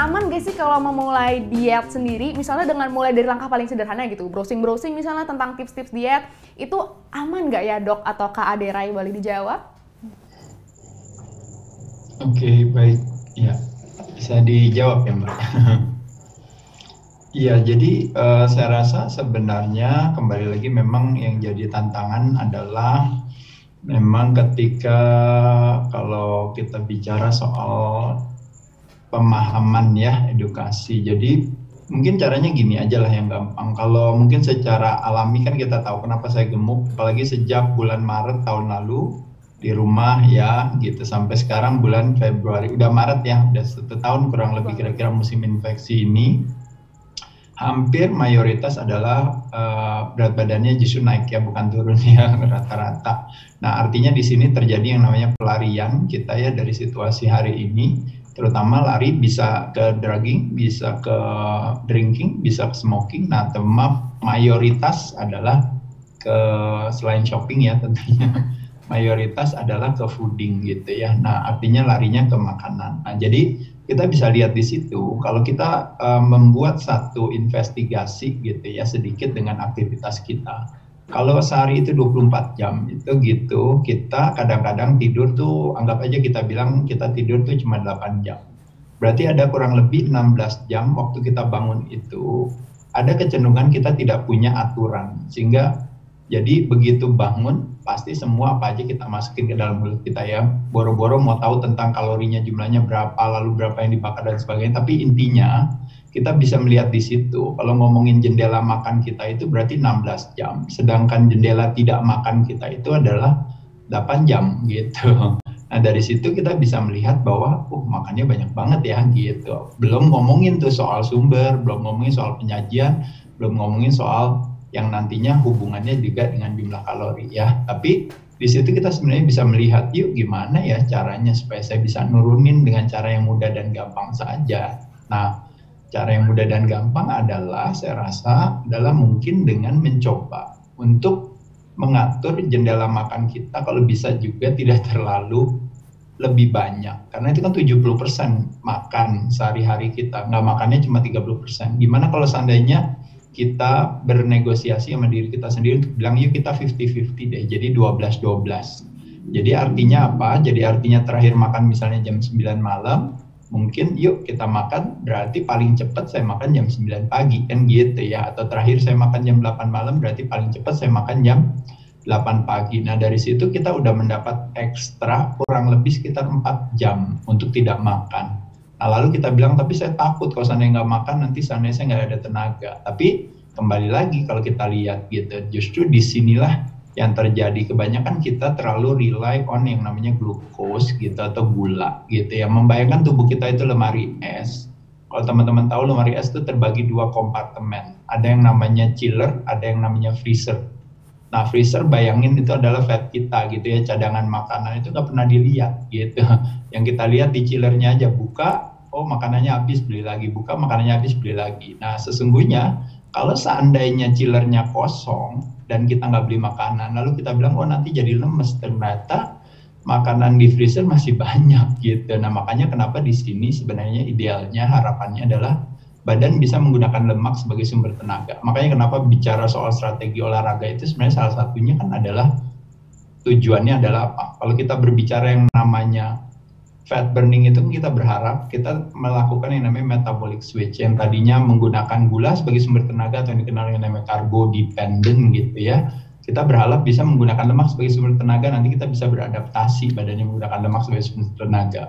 Aman gak sih kalau memulai diet sendiri, misalnya dengan mulai dari langkah paling sederhana gitu, browsing-browsing misalnya tentang tips-tips diet, itu aman nggak ya dok atau Kak Aderai, boleh dijawab? Oke, baik. Ya, bisa dijawab ya, Mbak. Iya, jadi saya rasa sebenarnya kembali lagi memang yang jadi tantangan adalah memang ketika kalau kita bicara soal pemahaman ya, edukasi. Jadi mungkin caranya gini aja lah yang gampang. Kalau mungkin secara alami kan kita tahu kenapa saya gemuk, apalagi sejak bulan Maret tahun lalu di rumah ya gitu sampai sekarang bulan Februari, udah Maret ya, udah 1 tahun kurang lebih kira-kira musim infeksi ini. Hampir mayoritas adalah berat badannya justru naik ya, bukan turun ya rata-rata. Nah, artinya di sini terjadi yang namanya pelarian kita ya dari situasi hari ini, terutama lari bisa ke drugging, bisa ke drinking, bisa ke smoking. Nah, mayoritas adalah ke selain shopping ya tentunya, mayoritas adalah ke fooding gitu ya. Nah, artinya larinya ke makanan. Nah, jadi kita bisa lihat di situ kalau kita membuat satu investigasi gitu ya sedikit dengan aktivitas kita. Kalau sehari itu 24 jam itu gitu, kita kadang-kadang tidur tuh anggap aja kita bilang kita tidur tuh cuma 8 jam. Berarti ada kurang lebih 16 jam waktu kita bangun itu ada kecenderungan kita tidak punya aturan, sehingga jadi begitu bangun pasti semua apa aja kita masukin ke dalam mulut kita ya, boro-boro mau tahu tentang kalorinya jumlahnya berapa, lalu berapa yang dibakar dan sebagainya. Tapi intinya kita bisa melihat di situ kalau ngomongin jendela makan kita itu berarti 16 jam, sedangkan jendela tidak makan kita itu adalah 8 jam gitu. Nah, dari situ kita bisa melihat bahwa makannya banyak banget ya gitu. Belum ngomongin tuh soal sumber, belum ngomongin soal penyajian, belum ngomongin soal yang nantinya hubungannya juga dengan jumlah kalori ya. Tapi di situ kita sebenarnya bisa melihat yuk gimana ya caranya supaya saya bisa nurunin dengan cara yang mudah dan gampang saja. Nah, cara yang mudah dan gampang adalah saya rasa adalah mungkin dengan mencoba untuk mengatur jendela makan kita kalau bisa juga tidak terlalu lebih banyak. Karena itu kan 70% makan sehari-hari kita, nggak makannya cuma 30%. Gimana kalau seandainya kita bernegosiasi sama diri kita sendiri untuk bilang yuk kita 50-50 deh, jadi 12-12. Jadi artinya apa? Jadi artinya terakhir makan misalnya jam 9 malam, mungkin yuk kita makan berarti paling cepat saya makan jam 9 pagi kan gitu ya, atau terakhir saya makan jam 8 malam berarti paling cepat saya makan jam 8 pagi. Nah, dari situ kita udah mendapat ekstra kurang lebih sekitar 4 jam untuk tidak makan. Nah, lalu kita bilang, tapi saya takut kalau seandainya nggak makan, nanti seandainya saya nggak ada tenaga. Tapi kembali lagi kalau kita lihat gitu, justru disinilah yang terjadi. Kebanyakan kita terlalu rely on yang namanya glukos gitu atau gula gitu ya. Membayangkan tubuh kita itu lemari es. Kalau teman-teman tahu lemari es itu terbagi 2 kompartemen. Ada yang namanya chiller, ada yang namanya freezer. Nah, freezer bayangin itu adalah fat kita gitu ya, cadangan makanan itu nggak pernah dilihat gitu. Yang kita lihat di chillernya aja, buka, oh makanannya habis beli lagi, buka makanannya habis beli lagi. Nah, sesungguhnya kalau seandainya chillernya kosong dan kita nggak beli makanan, lalu kita bilang oh nanti jadi lemes, ternyata makanan di freezer masih banyak gitu. Nah, makanya kenapa di sini sebenarnya idealnya harapannya adalah badan bisa menggunakan lemak sebagai sumber tenaga. Makanya kenapa bicara soal strategi olahraga itu sebenarnya salah satunya kan adalah tujuannya adalah apa? Kalau kita berbicara yang namanya fat burning itu kita berharap kita melakukan yang namanya metabolic switch yang tadinya menggunakan gula sebagai sumber tenaga atau yang dikenal dengan namanya carbo dependent gitu ya. Kita berharap bisa menggunakan lemak sebagai sumber tenaga, nanti kita bisa beradaptasi badannya menggunakan lemak sebagai sumber tenaga.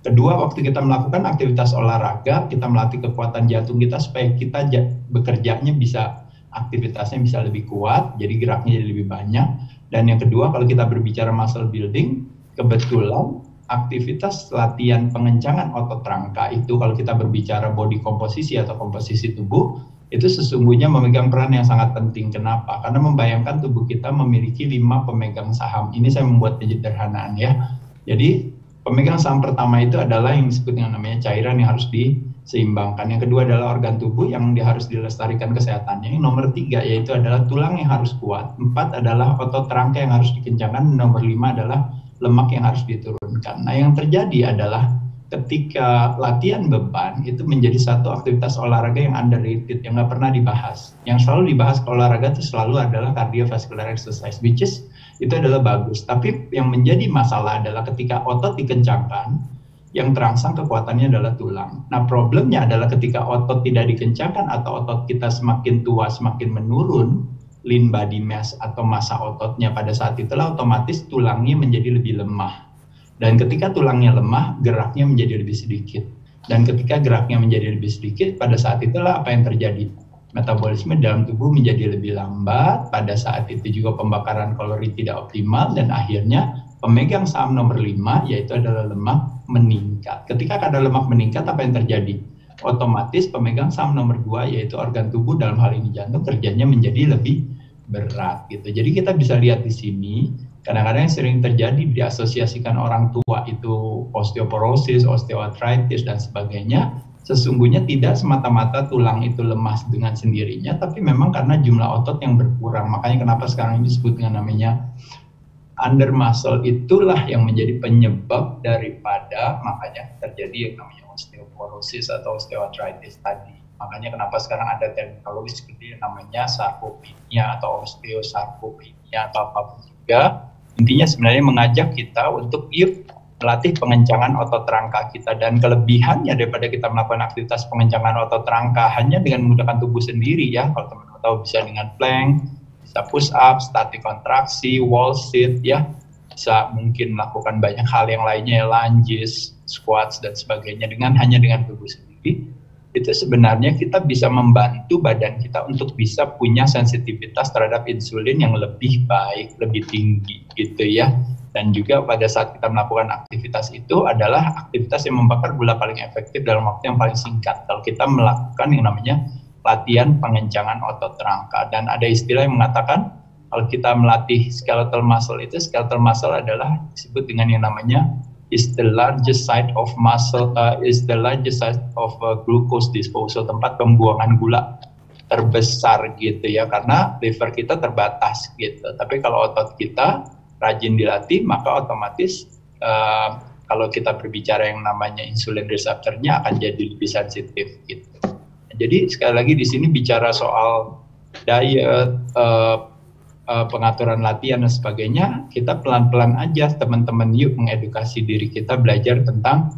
Kedua, waktu kita melakukan aktivitas olahraga, kita melatih kekuatan jantung kita supaya kita bekerjanya bisa, aktivitasnya bisa lebih kuat, jadi geraknya jadi lebih banyak. Dan yang kedua, kalau kita berbicara muscle building, kebetulan aktivitas latihan pengencangan otot rangka itu kalau kita berbicara body komposisi atau komposisi tubuh, itu sesungguhnya memegang peran yang sangat penting. Kenapa? Karena membayangkan tubuh kita memiliki 5 pemegang saham. Ini saya membuat penyederhanaan ya. Jadi pemegang saham pertama itu adalah yang disebut dengan namanya cairan yang harus diseimbangkan. Yang kedua adalah organ tubuh yang harus dilestarikan kesehatannya. Yang nomor 3 yaitu adalah tulang yang harus kuat. 4 adalah otot rangka yang harus dikencangkan. Nomor 5 adalah lemak yang harus diturunkan. Nah, yang terjadi adalah ketika latihan beban itu menjadi satu aktivitas olahraga yang underrated, yang nggak pernah dibahas. Yang selalu dibahas kalau olahraga itu selalu adalah cardiovascular exercise, which is itu adalah bagus. Tapi yang menjadi masalah adalah ketika otot dikencangkan, yang terangsang kekuatannya adalah tulang. Nah, problemnya adalah ketika otot tidak dikencangkan atau otot kita semakin tua, semakin menurun, lean body mass atau massa ototnya, pada saat itulah otomatis tulangnya menjadi lebih lemah. Dan ketika tulangnya lemah, geraknya menjadi lebih sedikit. Dan ketika geraknya menjadi lebih sedikit, pada saat itulah apa yang terjadi? Metabolisme dalam tubuh menjadi lebih lambat, pada saat itu juga pembakaran kalori tidak optimal, dan akhirnya pemegang saham nomor 5, yaitu adalah lemak meningkat. Ketika kadar lemak meningkat, apa yang terjadi? Otomatis pemegang saham nomor 2, yaitu organ tubuh, dalam hal ini jantung, kerjanya menjadi lebih berat gitu. Jadi kita bisa lihat di sini, kadang-kadang yang sering terjadi diasosiasikan orang tua itu osteoporosis, osteoartritis dan sebagainya. Sesungguhnya tidak semata-mata tulang itu lemas dengan sendirinya, tapi memang karena jumlah otot yang berkurang. Makanya kenapa sekarang ini disebut dengan namanya under muscle, itulah yang menjadi penyebab daripada makanya terjadi yang namanya osteoporosis atau osteoartritis tadi. Makanya kenapa sekarang ada terminologi seperti yang namanya sarkopenia atau osteosarkopenia atau apapun juga. Intinya sebenarnya mengajak kita untuk yuk melatih pengencangan otot rangka kita, dan kelebihannya daripada kita melakukan aktivitas pengencangan otot rangka hanya dengan menggunakan tubuh sendiri ya. Kalau teman-teman tahu bisa dengan plank, bisa push up, static kontraksi, wall sit ya. Bisa mungkin melakukan banyak hal yang lainnya, lunges, squats dan sebagainya hanya dengan tubuh sendiri. Itu sebenarnya kita bisa membantu badan kita untuk bisa punya sensitivitas terhadap insulin yang lebih baik, lebih tinggi gitu ya. Dan juga pada saat kita melakukan aktivitas itu adalah aktivitas yang membakar gula paling efektif dalam waktu yang paling singkat. Kalau kita melakukan yang namanya latihan pengencangan otot rangka. Dan ada istilah yang mengatakan kalau kita melatih skeletal muscle itu, skeletal muscle adalah disebut dengan yang namanya is the largest site of muscle, glucose disposal, tempat pembuangan gula terbesar gitu ya, karena liver kita terbatas gitu. Tapi kalau otot kita rajin dilatih, maka otomatis kalau kita berbicara yang namanya insulin reseptornya akan jadi lebih sensitif gitu. Jadi sekali lagi di sini bicara soal diet, pengaturan latihan dan sebagainya, kita pelan-pelan aja teman-teman yuk mengedukasi diri kita, belajar tentang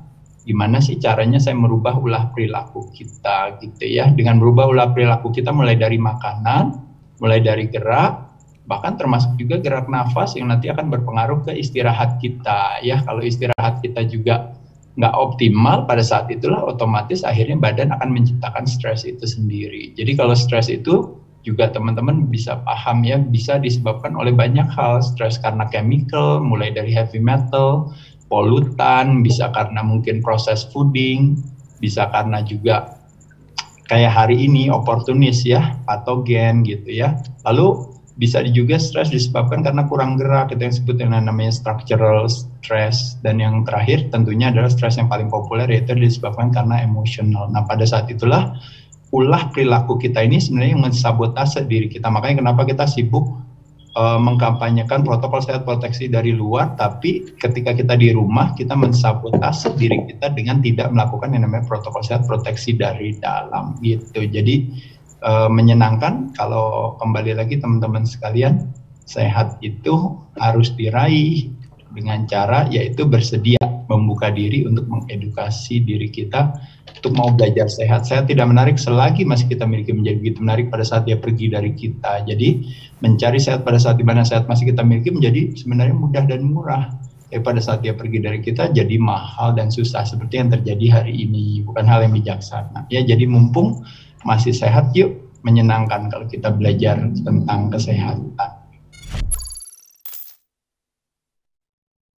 gimana sih caranya saya merubah ulah perilaku kita gitu ya. Dengan merubah ulah perilaku kita mulai dari makanan, mulai dari gerak, bahkan termasuk juga gerak nafas yang nanti akan berpengaruh ke istirahat kita ya. Kalau istirahat kita juga nggak optimal, pada saat itulah otomatis akhirnya badan akan menciptakan stres itu sendiri. Jadi kalau stres itu juga teman-teman bisa paham ya, bisa disebabkan oleh banyak hal. Stres karena chemical, mulai dari heavy metal, polutan, bisa karena mungkin proses fooding, bisa karena juga kayak hari ini oportunis ya, patogen gitu ya. Lalu bisa juga stres disebabkan karena kurang gerak, itu yang disebut dengan namanya structural stress. Dan yang terakhir tentunya adalah stres yang paling populer, yaitu disebabkan karena emosional. Nah pada saat itulah ulah perilaku kita ini sebenarnya yang mensabotase diri kita. Makanya kenapa kita sibuk mengkampanyekan protokol sehat proteksi dari luar, tapi ketika kita di rumah kita mensabotase diri kita dengan tidak melakukan yang namanya protokol sehat proteksi dari dalam gitu. Jadi menyenangkan kalau kembali lagi teman-teman sekalian, sehat itu harus diraih dengan cara yaitu bersedia membuka diri untuk mengedukasi diri kita untuk mau belajar sehat. Sehat tidak menarik selagi masih kita miliki, menjadi begitu menarik pada saat dia pergi dari kita. Jadi mencari sehat pada saat dimana sehat masih kita miliki menjadi sebenarnya mudah dan murah. Tapi pada saat dia pergi dari kita jadi mahal dan susah, seperti yang terjadi hari ini. Bukan hal yang bijaksana. Ya, jadi mumpung masih sehat, yuk menyenangkan kalau kita belajar tentang kesehatan.